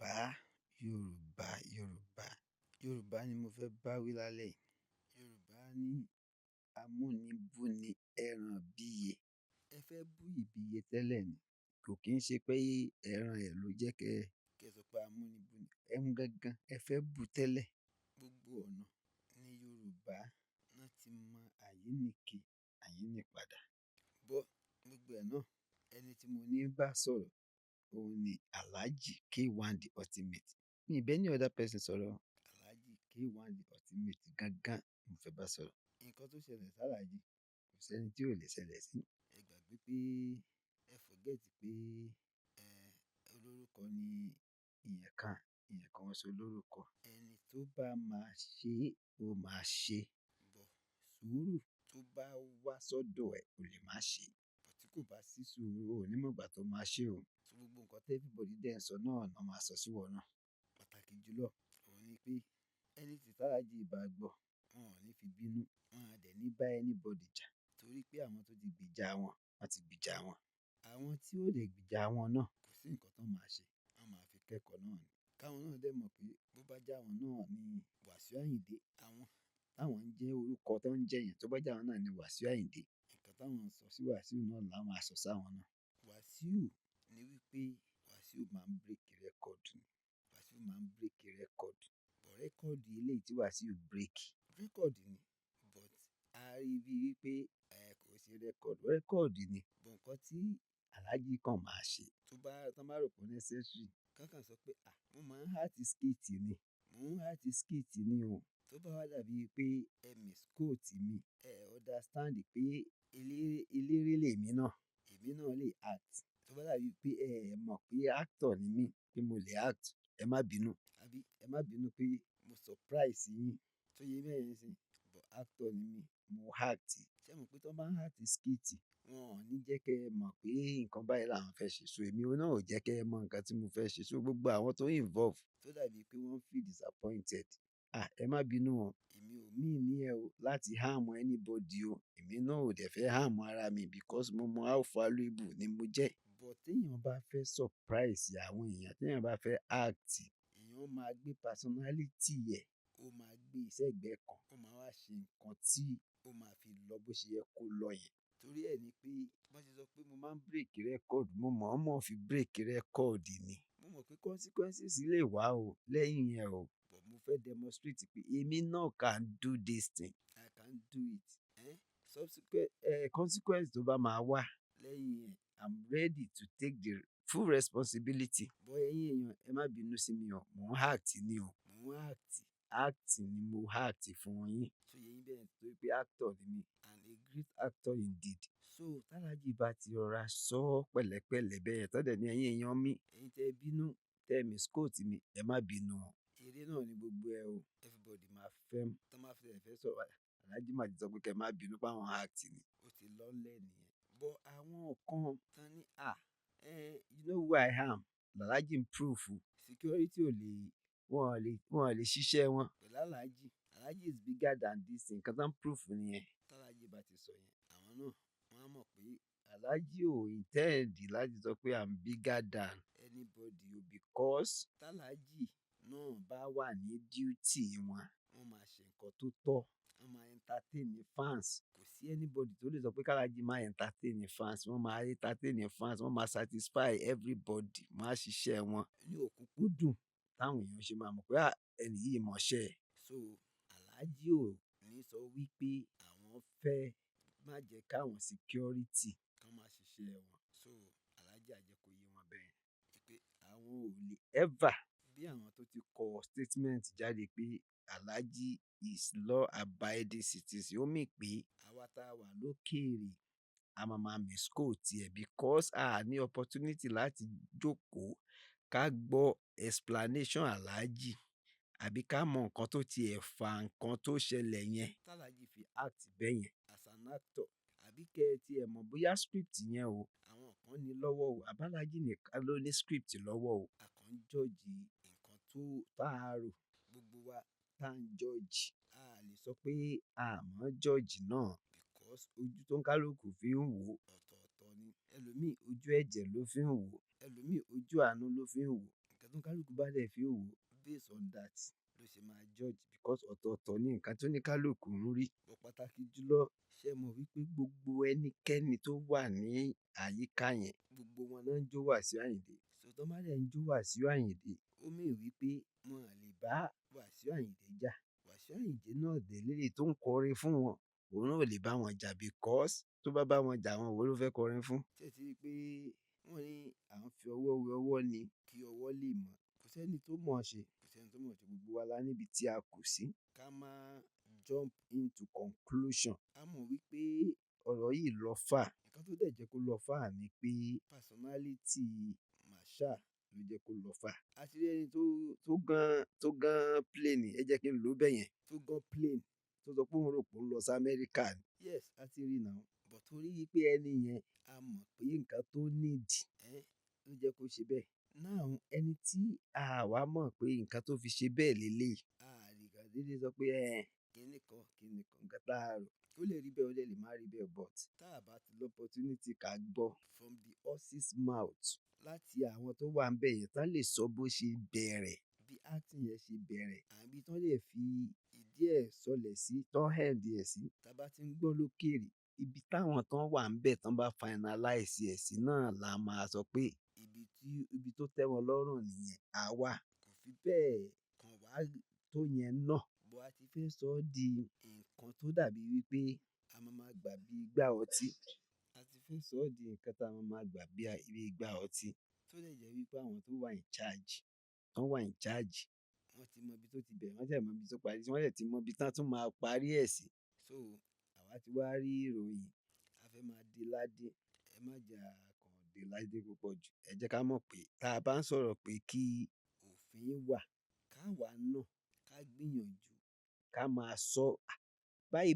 Yorùbá, Yorùbá, Yorùbá. Yorùbá ni mo fẹ́ bá wí lálẹ́ yìí. Yorùbá ní amúnibúni ẹran bíye. Ẹ fẹ́ bú ìbíye tẹ́lẹ̀ ni. Kò kí ń ṣe pé ẹran ẹ̀ ló jẹ́ kí ẹ sọ pé amúnibúni. Ẹ̀hún gangan ẹ fẹ́ bú tẹ́lẹ̀. Gbogbo ọ̀nà ní Yorùbá náà ti mọ àyíníke, àyínípadà. Gbogbo ẹ̀ náà ẹni tí mo ní bá sọ̀rọ̀, òun ni Alhaji K1 The Ultimate. Mi ì bá any other person sọ̀rọ̀. Alhaji K1 The Ultimate gangan mo fẹ́ bá sọ̀rọ̀. Nǹkan tó ṣẹlẹ̀ sí Alhaji kò sí ẹni tí ò lè ṣẹlẹ̀ sí. Ẹ gbàgbé pé ẹ forget pé olórúkọ ni ìyẹn kan ṣe olórúkọ. Ẹni tó bá máa ṣe ó máa ṣe. Bọ̀ sùúrù tó bá wá sọ́dọ̀ ẹ̀ ò lè máa ṣe. Bọ̀ tí kò bá sí sùúrù ò ní mọ̀ ìgbà tó máa ṣe o. So gbogbo nǹkan tí everybody dẹ̀ ń sọ náà ni wọ́n máa sọ sí ìwọ náà. Pàtàkì jùlọ òun ni pé anything tí Alhaji bá gbọ́, wọn ò ní fi bínú. Wọn á dẹ̀ ní bá anybody jà. Torí pé àwọn tó ti gbèjà wọn, wọ́n ti gbèjà wọn. Àwọn tí ó lè gbèjà wọn náà kò sí nǹkan tó máa ṣe. Wọ́n máa fi kẹ́kọ̀ọ́ náà ni. Káwọn náà dẹ̀ mọ̀ pé bó bá jà wọn náà ni Wasiu Ayinde. Àwọn táwọn ń jẹ́ orúkọ tó ń jẹ́ yẹn, tó bá jà wọn náà ni Wasiu Ayinde. Nǹkan táwọn ń sọ sí Wasiu náà là máa sọ sáwọn náà. Wasiu ní wípé Wasiu máa ń break record ni. Wasiu máa ń break record. But record eléyìí tí Wasiu break, record ni. But a rí bí wípé kò ṣe record. Record ni. But nǹkan tí Alhaji kan máa ṣe tó bá rò pé necessary, kákan sọ pé mo máa ń act skit ni. Mo ń act skit ni o. Tó bá wá dàbí pé ẹ misquote mi, ẹ understand pé eléré lèmi náà. Èmi náà lè act. Tó bá dàbí pé ẹ mọ̀ pé actor ni mí, pé mo lè act, ẹ má bínú. Àbí ẹ má bínú pé mo surprise yín. Tó yé bẹ́ẹ̀ yẹn nísìnyí. But actor ni mí, mo act. Ṣé ẹ mọ̀ pé tó bá ń act skit, wọn ò ní jẹ́ kí ẹ mọ̀ pé nǹkan báyìí làwọn fẹ́ ṣe. So èmi náà ò jẹ́ kí ẹ mọ̀ nǹkan tí mo fẹ́ ṣe. So gbogbo àwọn tó involve tó dàbí pé wọ́n feel disappointed. Ẹ má bínú o. Èmi ò mean ní ẹ o láti harm anybody o. Èmi náà ò dẹ̀ fẹ́ harm ara mi because mo mọ how valuable ni mo jẹ́. But tí èèyàn bá fẹ́ surprise àwọn èèyàn, tí èèyàn bá fẹ́ act, èèyàn máa gbé personality ẹ̀, ó máa gbé sẹ́gbẹ̀ẹ́ kan. Ó máa wá ṣe nǹkan tí ó máa fi lọ bó ṣe yẹ kó lọ yẹn. Torí ẹ ni pé wọ́n ṣe sọ pé mo máa ń break record. Mo mọ̀ọ́mọ̀ fi break record ni. Mo mọ̀ pé consequences lè wá o lẹ́yìn yẹn o. But mo fẹ́ demonstrate pé èmi náà can do this thing. I can do it. Consequence tó bá máa wá lẹ́yìn yẹn, I'm ready to take the full responsibility. But ẹ̀yin èèyàn ẹ má bínú sí mi o. Mo ń act ni o. Mo ń act. Acting ni mo act fún yín. So yé yín bẹ́ẹ̀ torí pé actor ni mí and a great actor indeed. So tí Alhaji bá ti rọra sọ pẹ̀lẹ́pẹ̀lẹ́ bẹ́ẹ̀ tọ́ dẹ̀ ní ẹ̀yin èèyàn mi, ẹ̀yin tẹ bínú, tẹ misquote mi, ẹ má bínú o. Eré náà ni gbogbo ẹ o. Everybody máa fẹ́ mọ̀. Tí wọ́n máa fẹ́ sọ̀rọ̀, Alhaji máa ti sọ pé kí ẹ má bínú pé àwọn act ni. Ó ti lọ́lẹ̀ nìyẹn. But àwọn kan tán ní you know who I am. Alhaji ń proof. Security wọn ò lè ṣiṣẹ́ wọn. Pẹ̀lú Alhaji. Alhaji is bigger than this thing. Nǹkan tán proof nìyẹn. Tí Alhaji bá ti sọ yẹn, àwọn náà wọ́n á mọ̀ pé Alhaji ò intend láti sọ pé I'm bigger than anybody o because tí Alhaji náà bá wà ní duty wọn, wọ́n máa ṣe nǹkan tó tọ́. Wọ́n máa entertain the fans. Kò sí anybody tó lè sọ pé kí Alhaji máa entertain the fans. Wọ́n máa entertain the fans. Wọ́n máa satisfy everybody. Wọ́n á ṣiṣẹ́ wọn ní òkúnkúndùn táwọn èèyàn ṣe máa mọ̀ pé ẹni yìí mọṣẹ́. So Alhaji ò ní sọ wípé àwọn fẹ́ má jẹ́ káwọn security kán máa ṣiṣẹ́ wọn. So Alhaji á jẹ́ kó yé wọn bẹ́ẹ̀. Pé àwọn ò lè ever bí àwọn tó ti kọ statement jáde pé Alhaji is law abiding citizen. Ó mean pé àwa tá a wà lókèèrè a máa misquote ẹ̀ because a ní opportunity láti jókòó ká gbọ́ explanation Alhaji àbí ká mọ nǹkan tó ti ẹ̀ fa nǹkan tó ṣẹlẹ̀ yẹn. Tí Alhaji fi act bẹ́ẹ̀ yẹn as an actor àbí kẹ́ ẹ ti ẹ̀ mọ̀ bóyá script yẹn o. Àwọn kan ní lọ́wọ́ o. Àbí Alhaji nìkan ló ní script lọ́wọ́ o. A kàn ń judge nǹkan tó tá a rò. Gbogbo wa tá ń judge. A lè sọ pé a mọ̀ judge náà because ojú tó ń kálùkù fi ń wò ọ̀tọ̀ọ̀tọ̀ ni. Ẹlòmíì ojú ẹ̀jẹ̀ ló fi ń wò. Ẹlòmíì ojú àánú ló fi ń wò. Nǹkan tó ń kálukú bá dẹ̀ fi wò based on that ló ṣe máa judge because ọ̀tọ̀ọ̀tọ̀ ní nǹkan tó ní kálukú ń rí. But pàtàkì jùlọ ṣé ẹ mọ̀ wípé gbogbo ẹnikẹ́ni tó wà ní àyíká yẹn gbogbo wọn náà ń jó Wasiu Ayinde. So tó bá dẹ̀ ń jó Wasiu Ayinde ó mean wípé wọn lè bá Wasiu Ayinde jà. Wasiu Ayinde náà dẹ̀ lélẹ̀ tó ń kọrin fún wọn òun náà ò lè bá wọn jà because tó bá wọn jà wọn wo ló fẹ́ kọrin fún. Ṣé ti rí pé wọ́n ní à ń fi ọwọ́ wẹ ọwọ́ ni kí ọwọ́ lè mọ̀. Kò sẹ́ni tó mọ̀ ọ́ ṣe, kò sẹ́ni tó mọ̀ ọ́ ṣe, gbogbo wa la níbi tí a kù sí. Ká máa jump into conclusion. A mọ̀ wípé ọ̀rọ̀ yìí lọ far. Nǹkan tó dẹ̀ jẹ́ kó lọ far ni pé personality Marshal ló jẹ́ kó lọ far. A ti rí ẹni tó gan plane, ẹ jẹ́ kí n lò ó bẹ́yẹn, tó gan plane tó sọ pé òun rò pé òun lọ sí Amẹ́ríkà ni. Yes, a ti rí now. But torí pé ẹni yẹn a mọ̀ pé nǹkan tó need ló jẹ́ kó ṣe bẹ́ẹ̀. Now ẹni tí a wá mọ̀ pé nǹkan tó fi ṣe bẹ́ẹ̀ lélẹ̀ a lè kàn dédé sọ pé kíni kan nǹkan tá a rò ó lè rí bẹ́ẹ̀ ó lè má rí bẹ́ẹ̀ but tá a bá ti lọ opportunity ká gbọ́ from the horse's mouth láti àwọn tó wà ń bẹ̀ yẹn tán lè sọ bó ṣe bẹ̀rẹ̀ bí acting yẹn ṣe bẹ̀rẹ̀ àbí tán lè fi ìdí ẹ̀ sọlẹ̀ sí tán end ẹ̀ sí. Tá bá ti ń gbọ́ lókèèrè ibi táwọn tán wà ń bẹ̀ tán bá finalize ẹ̀ sí náà la máa sọ pé ibi tó tẹ́ wọn lọ́rùn nìyẹn. Àwa kò fi bẹ́ẹ̀ kàn wá tó yẹn náà. Bó a ti fẹ́ sọ ọ́ di nǹkan tó dàbí wípé a máa gbà bí igbá ọtí. A ti fẹ́ sọ ọ́ di nǹkan tá a máa gbà bí igbá ọtí. Tó lè jẹ́ wípé àwọn tó wà in charge wọ́n ti mọ ibi tó ti bẹ̀rẹ̀ wọ́n dẹ̀ mọ ibi tó parí sí wọ́n dẹ̀ ti mọ ibi tán tún máa parí ẹ̀ sí. So àwa ti wá rí ìròyìn a fẹ́ máa dé ládé ẹ má jà kàn dé ládé púpọ̀ jù. Ẹ jẹ́ ká mọ̀ pé tá a bá ń sọ̀rọ̀ pé kí òfin wà káwa náà ká gbìyànjú ká máa sọ báyìí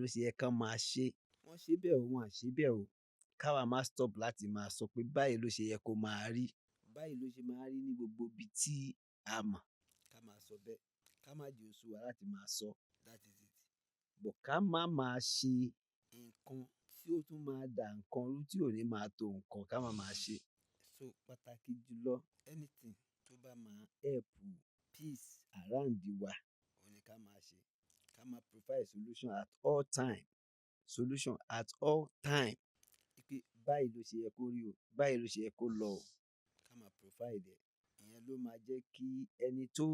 ló ṣe yẹ kán máa ṣe. Wọ́n ṣe bẹ́ẹ̀ o wọ́n à ṣe bẹ́ẹ̀ o. Káwa má stop láti máa sọ pé báyìí ló ṣe yẹ kó máa rí. Báyìí ló ṣe máa rí ní gbogbo ibi tí a mọ̀. Ká máa sọ bẹ́ẹ̀. Ká má jẹ́ ó sú wa láti máa sọ. That is it. But ká má máa ṣe nǹkan tí ó tún máa dà nǹkan rú tí ò ní máa tó nǹkan ká má máa ṣe. So pàtàkì jùlọ anything tó bá máa help peace around wa òun ni ká máa ṣe. Ká máa provide solution at all time. Solution at all time. Pé báyìí ló ṣe yẹ kó rí o. Báyìí ló ṣe yẹ kó lọ o. Ká máa provide ẹ̀. Ìyẹn ló máa jẹ́ kí ẹni tó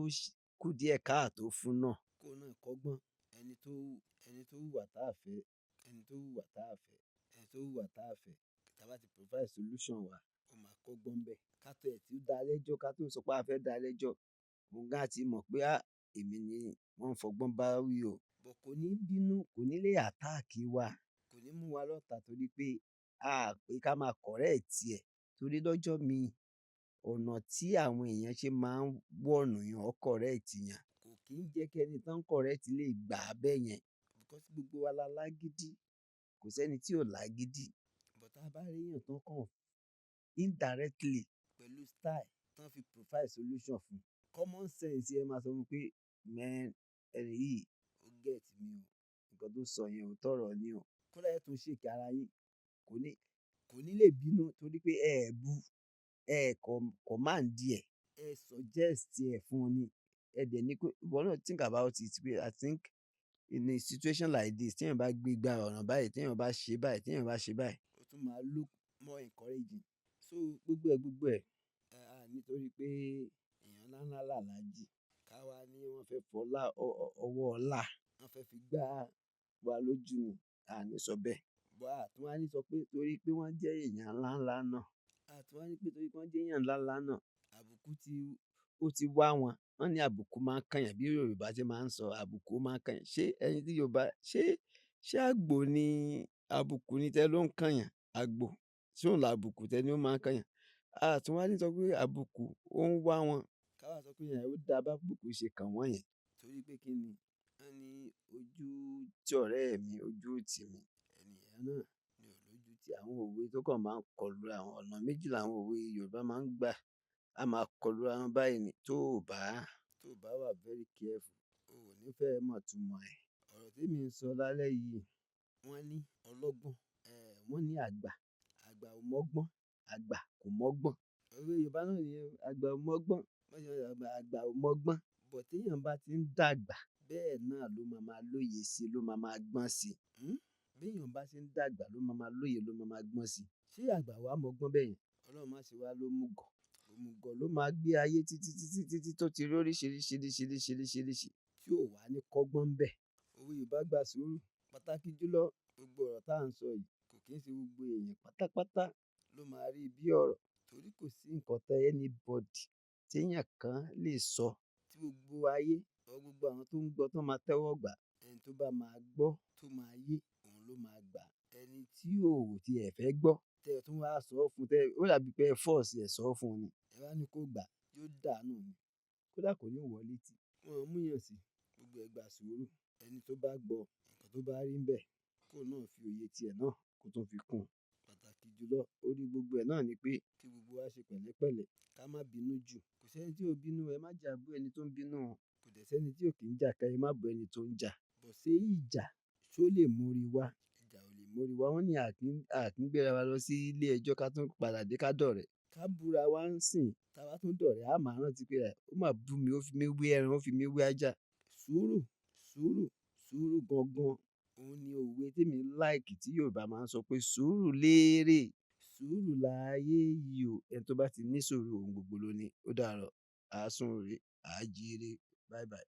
kù díẹ̀ káàtó fún náà kó náà kọ́gbọ́n. Ẹni tó hùwà táa fẹ́ tá bá ti provide solution wa ó máa kọ́gbọ́n bẹ́ẹ̀. Ká tó ẹ̀ tí ó dá lẹ́jọ́ ká tó sọ pé a fẹ́ dá lẹ́jọ́ òun gan á ti mọ̀ pé èmi ni wọ́n ń fọgbọ́n bá wí o. But kò ní bínú kò ní lè attack wa kò ní mú wa lọ́tà torí pé pé ká máa correct ẹ̀ torí lọ́jọ́ mi ọ̀nà tí àwọn èèyàn ṣe máa ń wọ̀nù yàn correct yàn kò kí ń jẹ́ kí ẹni tán correct lè gbà á bẹ́ẹ̀ yẹn because gbogbo wa la lágídí kò sẹ́ni tí ò lágídí. But tá a bá rí èèyàn tán kàn indirectly pẹ̀lú style tán fi provide solution fún common sense ẹ máa sọ fún pé ẹni yìí ó get mi o nǹkan tó sọ yẹn ò tọrọ ní o. Kódà ẹ tún shake ara yín kò ní lè bínú torí pé command ẹ suggest ẹ fún un ni. Ẹ dẹ̀ ní pé ìwọ náà think about it pé I think in a situation like this téèyàn bá gbé gbá ọ̀nà báyìí téèyàn bá ṣe báyìí ó tún máa look more encouraging. So gbogbo ẹ̀ nítorí pé èèyàn ńláńlá làlájì ká wá ní wọ́n fẹ́ ọwọ́ ọlá wọ́n fẹ́ fi gbá wa lójú ni a ní sọ bẹ́ẹ̀. But àtún wá ní sọ pé torí pé wọ́n jẹ́ èèyàn ńláńlá náà àbùkù ti wá wọn. Wọ́n ní àbùkù máa ń kànyàn bí Yorùbá ṣe máa ń sọ àbùkù máa ń kànyàn. Ṣé ẹni tí Yorùbá ṣé àgbò ni àbùkù ni tẹ́ ló ń kànyàn àgbò ṣé òun làbùkù tẹ́ ni ó máa ń kànyàn. Àtún wá ní sọ pé àbùkù ó ń wá wọn. Ká wá sọ pé ó dá bá àbùkù ṣe kàn wọ́n yẹn torí pé kí ni wọ́n ní ojú tí ọ̀rẹ́ mi ojú tì mí ènìyàn náà ni ò lójú tí àwọn òwe tó kàn máa ń kọlu àwọn ọ̀nà méjì làwọn òwe Yorùbá máa ń gbà á máa kọlu àwọn báyìí ni tó bá wà very careful o ò ní fẹ́ mọ̀ túmọ̀ ẹ̀. Ọ̀rọ̀ tí mi ń sọ lálẹ́ yìí wọ́n ní ọlọ́gbọ́n wọ́n ní àgbà ò mọ́gbọ́n àgbà kò mọ́gbọ́n Òwe Yorùbá náà nìyẹn o, àgbà ò mọgbọ́n. Wọ́n ṣe àgbà ò mọgbọ́n, but tí èèyàn bá ti ń dàgbà, bẹ́ẹ̀ náà ló máa máa lóye sí i, ló máa máa gbọ́n sí i. Bí èèyàn bá ṣe ń dàgbà ló máa máa lóye, ló máa máa gbọ́n sí i. Ṣé àgbà wa mọgbọ́n bẹ́yẹn? Ọlọ́run má ṣe wá lómùgọ̀. Òmùgọ̀ ló máa gbé ayé títí títí títí tó ti rí oríṣìíríṣìíríṣìíríṣìíríṣìí tí ò wá ní kọ́gbọ́n bẹ́ẹ̀. Òwe Yorùbá gba sùúrù. Pàtàkì jùlọ, gbogbo ọ̀rọ̀ tá à ń sọ yìí kò kí ń ṣe gbogbo èèyàn pátápátá ló máa rí bí ọ̀rọ̀. Torí kò sí nǹkan tí anybody tí èèyàn kan lè sọ tí gbogbo ayé or gbogbo àwọn tó ń gbọ́ tán máa tẹ́wọ́ gbà. Ẹni tó bá máa gbọ́ tó máa yé, òun ló máa gbà. Ẹni tí ò tí ẹ fẹ́ gbọ́, tẹ́ ẹ tún wá sọ fún, ó dàbí pé ẹ force ẹ sọ fún un ni. Ẹ wá ní kó gbà, yóò dànù ni. Kódà kò ní wọ̀ létí. Wọn ò mú yàn sí gbogbo ẹ gbà sùúrù. Ẹni tó bá gbọ́ nǹkan tó bá rí ńbẹ̀, kó náà fi òye tí ẹ̀ náà kó tún fi kún. Pàtàkì jùlọ, orí gbogbo ẹ̀ náà ni pé kí gbogbo wa ṣe pẹ̀lẹ́pẹ̀lẹ́, ká má bínú jù. Kò sí ẹni tí ò bínú, ẹ má jà bú ẹni tó ń bínú o. Kò dẹ̀ sí ẹni tí ò kí ń jà ká ẹ má bú ẹni tó ń jà. But ṣé ìjà ṣó lè mórí wá? Ìjà ò lè mórí wá. Wọ́n ní a kì í gbéra wa lọ sí ilé ẹjọ́ ká tún padà dé ká dọ̀rẹ́. Ká búra wá ń sìn, tá bá tún dọ̀rẹ́, a máa rántí pé ó máa bú mi, ó fi mí wé ẹran, ó fi mí wé ajá. Sùúrù, sùúrù, sùúrù gangan. Òun ni òwe tí èmi like tí Yorùbá máa ń sọ pé sùúrù lérè. Sùúrù láyé yìí o. Ẹni tó bá ti ní sùúrù ohun gbogbo ló ní. Ó dàárọ̀, a sùn re, a jí re. Bye bye.